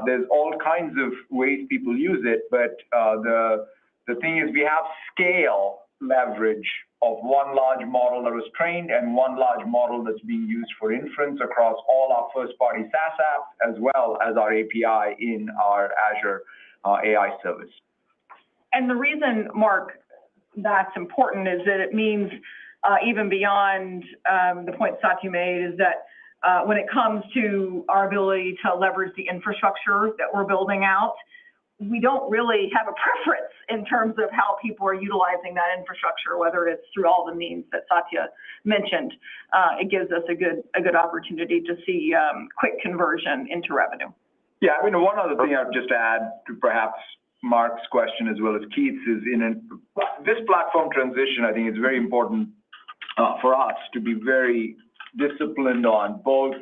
there's all kinds of ways people use it, but the thing is we have scale leverage of one large model that was trained and one large model that's being used for inference across all our first-party SaaS apps, as well as our API in our Azure AI service.
And the reason, Mark, that's important is that it means even beyond the point Satya made is that when it comes to our ability to leverage the infrastructure that we're building out, we don't really have a preference in terms of how people are utilizing that infrastructure, whether it's through all the means that Satya mentioned. It gives us a good opportunity to see quick conversion into revenue.
Yeah, I mean, one other thing I'd just add to perhaps Mark's question as well as Keith's is this platform transition, I think it's very important for us to be very disciplined on both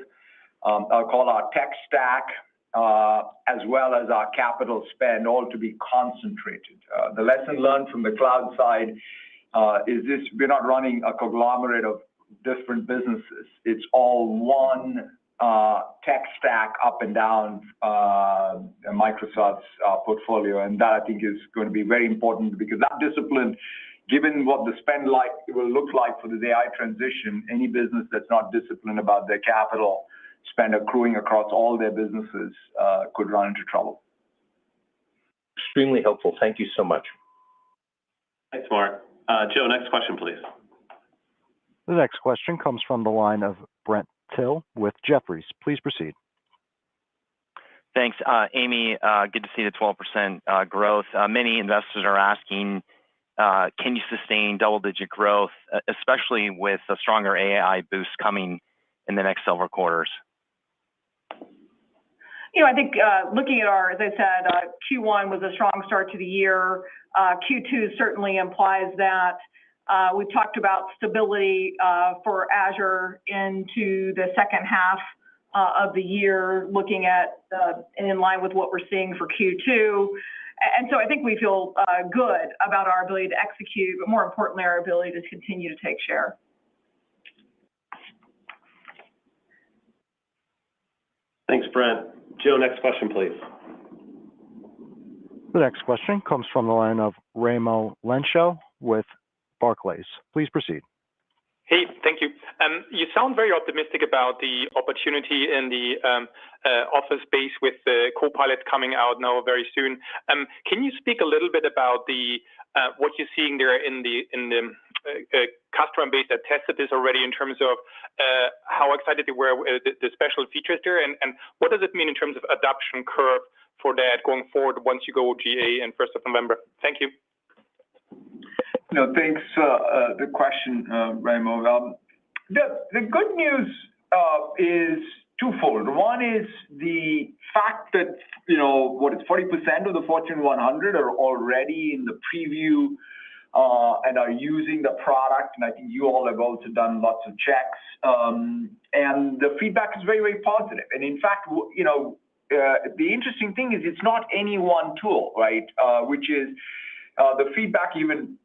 I'll call our tech stack, as well as our capital spend, all to be concentrated. The lesson learned from the cloud side is this: we're not running a conglomerate of different businesses. It's all one tech stack up and down Microsoft's portfolio, and that I think is going to be very important, because that discipline, given what the spend will look like for the AI transition, any business that's not disciplined about their capital spend accruing across all their businesses could run into trouble.
Extremely helpful. Thank you so much.
Thanks, Mark. Joe, next question, please.
The next question comes from the line of Brent Thill with Jefferies. Please proceed.
Thanks, Amy. Good to see the 12% growth. Many investors are asking, can you sustain double-digit growth, especially with a stronger AI boost coming in the next several quarters?
I think looking at as I said, Q1 was a strong start to the year. Q2 certainly implies that. We've talked about stability for Azure into the second half of the year, looking at in line with what we're seeing for Q2. And so I think we feel good about our ability to execute, but more importantly, our ability to continue to take share.
Thanks, Brent. Joe, next question, please.
The next question comes from the line of Raimo Lenschow with Barclays. Please proceed.
Hey, thank you. You sound very optimistic about the opportunity in the office space with the Copilot coming out now very soon. Can you speak a little bit about what you're seeing there in the customer base that tested this already, in terms of how excited they were with the special features there, and what does it mean in terms of adoption curve for that going forward once you go GA in 1st of November? Thank you.
No, thanks for the question, Raimo. The good news is twofold. One is the fact that, 40% of the Fortune 100 are already in the preview and are using the product. And I think you all have also done lots of checks. And the feedback is very, very positive. And in fact, the interesting thing is it's not any one tool, right? Which is the feedback even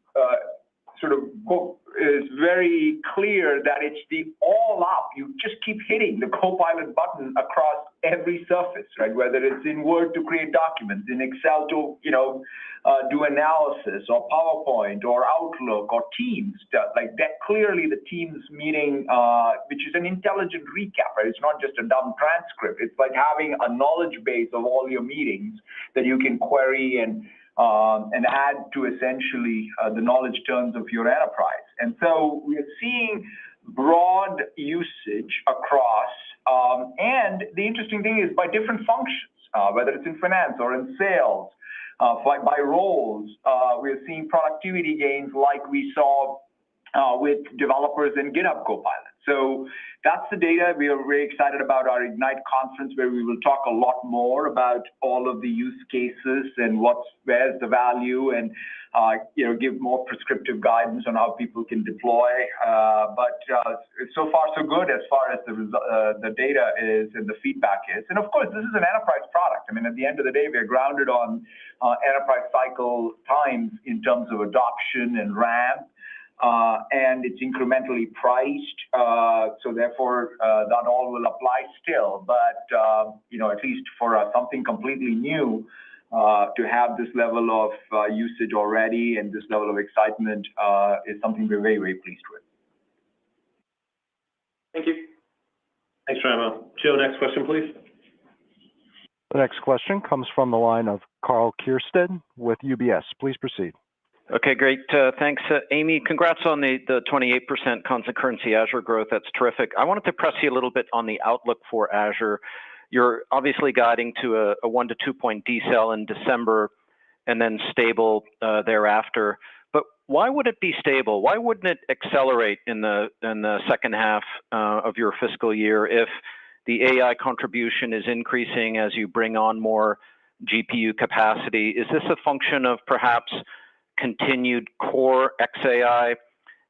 is very clear that it's the all up. You just keep hitting the Copilot button across every surface, right? Whether it's in Word to create documents, in Excel to do analysis, or PowerPoint, or Outlook, or Teams. Like that, clearly the Teams meeting, which is an intelligent recap, right? It's not just a dumb transcript. It's like having a knowledge base of all your meetings that you can query and add to essentially the knowledge terms of your enterprise. And so we are seeing broad usage across, and the interesting thing is by different functions, whether it's in finance or in sales, by roles. We're seeing productivity gains like we saw with developers in GitHub Copilot. So that's the data. We are very excited about our Ignite conference, where we will talk a lot more about all of the use cases and where's the value, and give more prescriptive guidance on how people can deploy. But so far so good as far as the data is and the feedback is. And of course, this is an enterprise product. I mean, at the end of the day, we are grounded on enterprise cycle times in terms of adoption and ramp. And it's incrementally priced, so therefore that all will apply still. But at least for something completely new, to have this level of usage already and this level of excitement is something we're very, very pleased with.
Thank you.
Thanks, Raimo. Joe, next question, please.
The next question comes from the line of Karl Keirstead with UBS. Please proceed.
Okay, great. Thanks, Amy. Congrats on the 28% constant currency Azure growth. That's terrific. I wanted to press you a little bit on the outlook for Azure. You're obviously guiding to a 1 to 2 point decel in December and then stable thereafter. But why would it be stable? Why wouldn't it accelerate in the second half of your fiscal year if the AI contribution is increasing as you bring on more GPU capacity? Is this a function of perhaps continued core XAI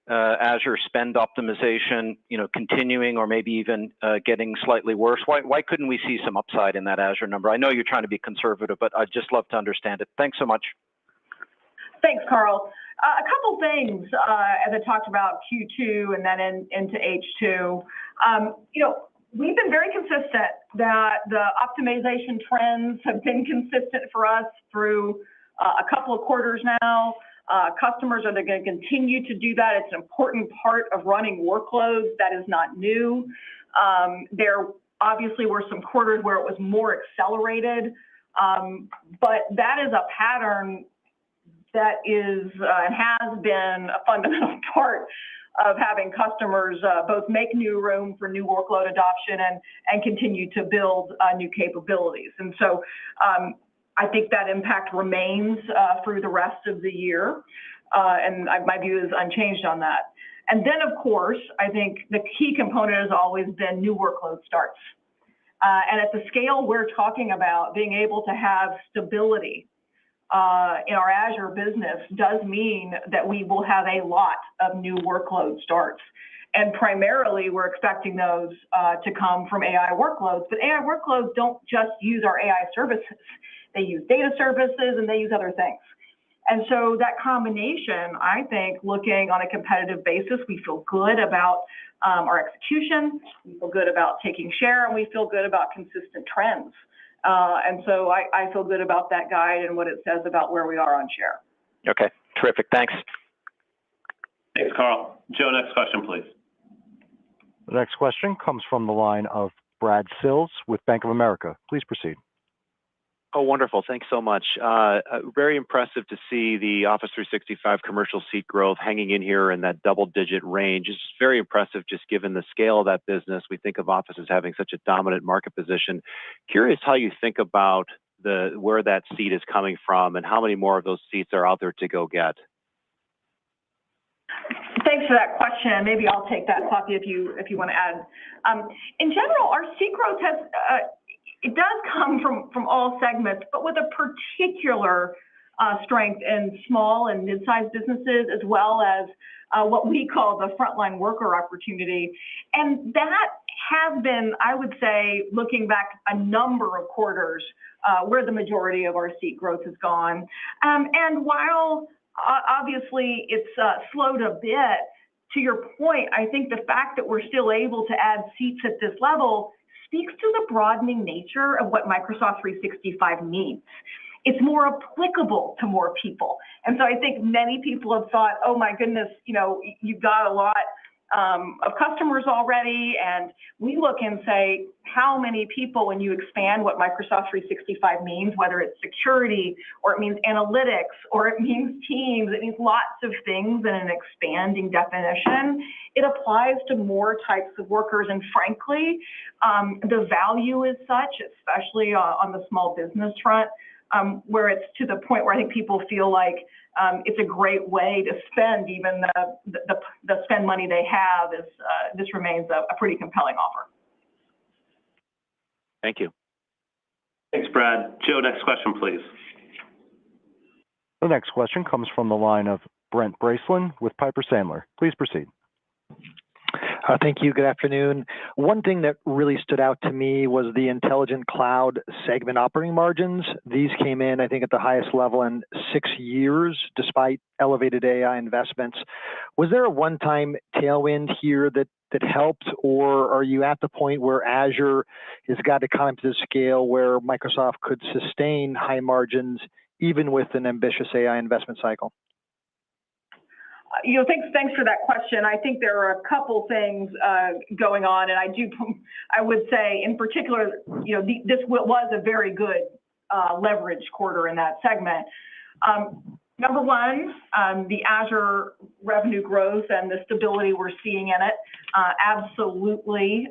Azure spend optimization, continuing or maybe even getting slightly worse? Why couldn't we see some upside in that Azure number? I know you're trying to be conservative, but I'd just love to understand it. Thanks so much.
Thanks, Carl. A couple things as I talked about Q2 and then into H2. We've been very consistent that the optimization trends have been consistent for us through a couple of quarters now. Customers are going to continue to do that. It's an important part of running workloads. That is not new. There obviously were some quarters where it was more accelerated, but that is a pattern that is and has been a fundamental part of having customers both make new room for new workload adoption and continue to build new capabilities. And so I think that impact remains through the rest of the year, and my view is unchanged on that. And then, of course, I think the key component has always been new workload starts. And at the scale we're talking about, being able to have stability in our Azure business does mean that we will have a lot of new workload starts. And primarily, we're expecting those to come from AI workloads. But AI workloads don't just use our AI services. They use data services, and they use other things. And so that combination, I think, looking on a competitive basis, we feel good about our execution, we feel good about taking share, and we feel good about consistent trends. And so I feel good about that guide and what it says about where we are on share.
Okay, terrific. Thanks.
Thanks, Carl. Joe, next question, please.
The next question comes from the line of Brad Sills with Bank of America. Please proceed.
Oh, wonderful. Thanks so much. Very impressive to see the Office 365 commercial seat growth hanging in here in that double-digit range. It's very impressive just given the scale of that business. We think of Office as having such a dominant market position. Curious how you think about where that seat is coming from and how many more of those seats are out there to go get.
Thanks for that question. Maybe I'll take that, Satya, if you want to add. In general, our seat growth it does come from all segments, but with a particular strength in small and mid-sized businesses, as well as what we call the frontline worker opportunity. And that has been, I would say, looking back a number of quarters, where the majority of our seat growth has gone. And while obviously it's slowed a bit, to your point, I think the fact that we're still able to add seats at this level speaks to the broadening nature of what Microsoft 365 means. It's more applicable to more people. And so I think many people have thought, oh my goodness, you've got a lot of customers already. And we look and say, how many people, when you expand what Microsoft 365 means, whether it's security or it means analytics or it means teams, it means lots of things in an expanding definition. It applies to more types of workers. And frankly, the value is such, especially on the small business front, where it's to the point where I think people feel like it's a great way to spend even the spend money they have. This remains a pretty compelling offer.
Thank you.
Thanks, Brad. Joe, next question, please.
The next question comes from the line of Brent Bracelin with Piper Sandler. Please proceed.
Thank you. Good afternoon. One thing that really stood out to me was the Intelligent Cloud segment operating margins. These came in, I think, at the highest level in 6 years, despite elevated AI investments. Was there a one-time tailwind here that helped, or are you at the point where Azure has got to come to the scale where Microsoft could sustain high margins even with an ambitious AI investment cycle?
Thanks for that question. I think there are a couple things going on, and I would say in particular, this was a very good leverage quarter in that segment. Number one, the Azure revenue growth and the stability we're seeing in it absolutely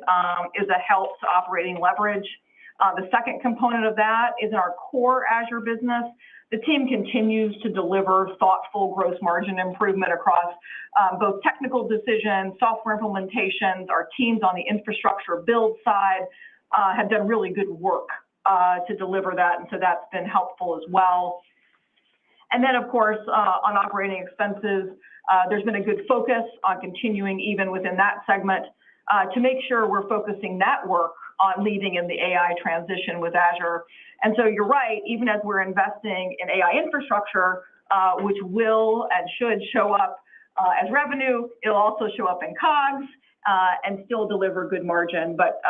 is a help to operating leverage. The second component of that is in our core Azure business. The team continues to deliver thoughtful gross margin improvement across both technical decisions, software implementations. Our teams on the infrastructure build side have done really good work to deliver that, and so that's been helpful as well. And then, of course, on operating expenses, There's been a good focus on continuing even within that segment to make sure we're focusing that work on leading in the AI transition with Azure. And so you're right, even as we're investing in AI infrastructure, which will and should show up as revenue, it'll also show up in COGS and still deliver good margin. But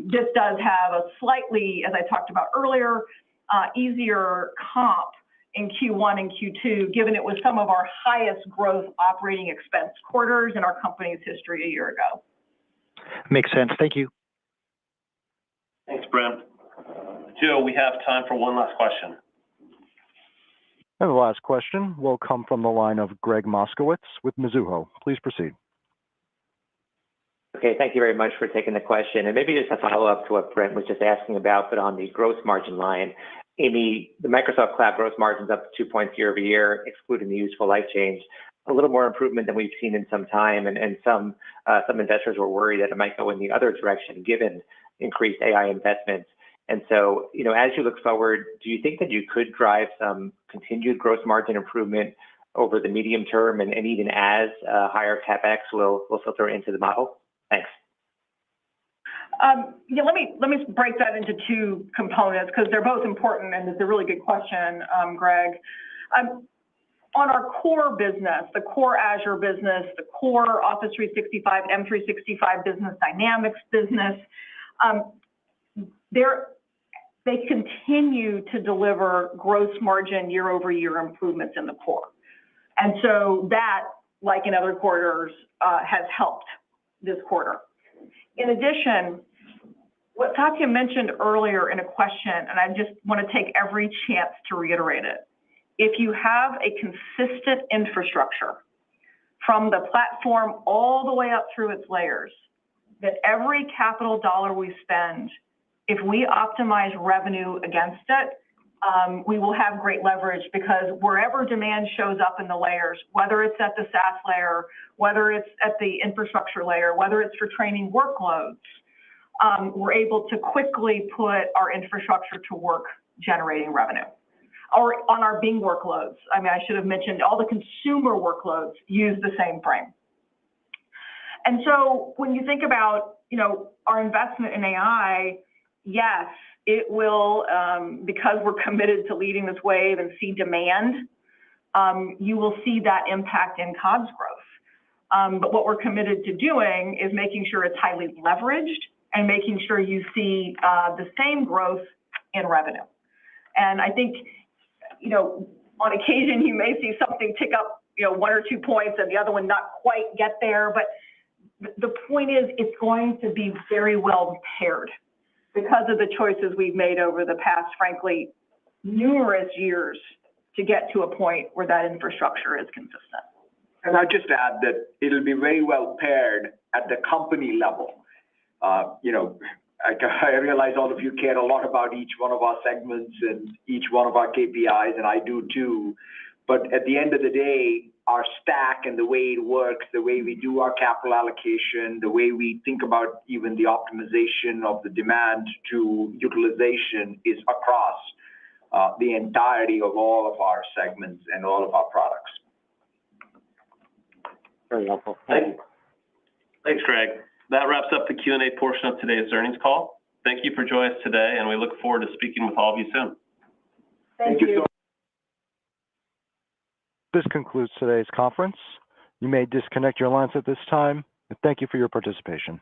this does have a slightly, as I talked about earlier, easier comp in Q1 and Q2, given it was some of our highest growth operating expense quarters in our company's history a year ago.
Makes sense. Thank you.
Thanks, Brent. Joe, we have time for one last question.
And the last question will come from the line of Greg Moskowitz with Mizuho. Please proceed.
Okay, thank you very much for taking the question. And maybe just a follow-up to what Brent was just asking about, but on the gross margin line. Amy, the Microsoft Cloud gross margin's up 2 points year over year, excluding the useful life change. A little more improvement than we've seen in some time, and some investors were worried that it might go in the other direction given increased AI investments. And so, as you look forward, do you think that you could drive some continued gross margin improvement over the medium term, and even as higher CapEx will filter into the model? Thanks.
Yeah, let me break that into two components because they're both important, and it's a really good question, Greg. On our core business, the core Azure business, the core Office 365, M365 business, Dynamics business, they continue to deliver gross margin year-over-year improvements in the core. And so that, like in other quarters, has helped this quarter. In addition, what Satya mentioned earlier in a question, and I just want to take every chance to reiterate it. If you have a consistent infrastructure from the platform all the way up through its layers, that every capital dollar we spend, if we optimize revenue against it, we will have great leverage because wherever demand shows up in the layers, whether it's at the SaaS layer, whether it's at the infrastructure layer, whether it's for training workloads, we're able to quickly put our infrastructure to work generating revenue. Or on our Bing workloads. I mean, I should have mentioned all the consumer workloads use the same frame. And so when you think about, our investment in AI, yes, it will, because we're committed to leading this wave and see demand, you will see that impact in COGS growth. But what we're committed to doing is making sure it's highly leveraged and making sure you see the same growth in revenue. And I think, on occasion you may see something tick up, 1 or 2 points and the other one not quite get there. But the point is it's going to be very well paired because of the choices we've made over the past, frankly, numerous years to get to a point where that infrastructure is consistent.
And I'll just add that it'll be very well paired at the company level. I realize all of you care a lot about each one of our segments and each one of our KPIs, and I do too. But at the end of the day, our stack and the way it works, the way we do our capital allocation, the way we think about even the optimization of the demand to utilization is across the entirety of all of our segments and all of our products.
Very helpful.
Thanks, Greg. That wraps up the Q&A portion of today's earnings call. Thank you for joining us today, and we look forward to speaking with all of you soon.
Thank you.
This concludes today's conference. You may disconnect your lines at this time, and thank you for your participation.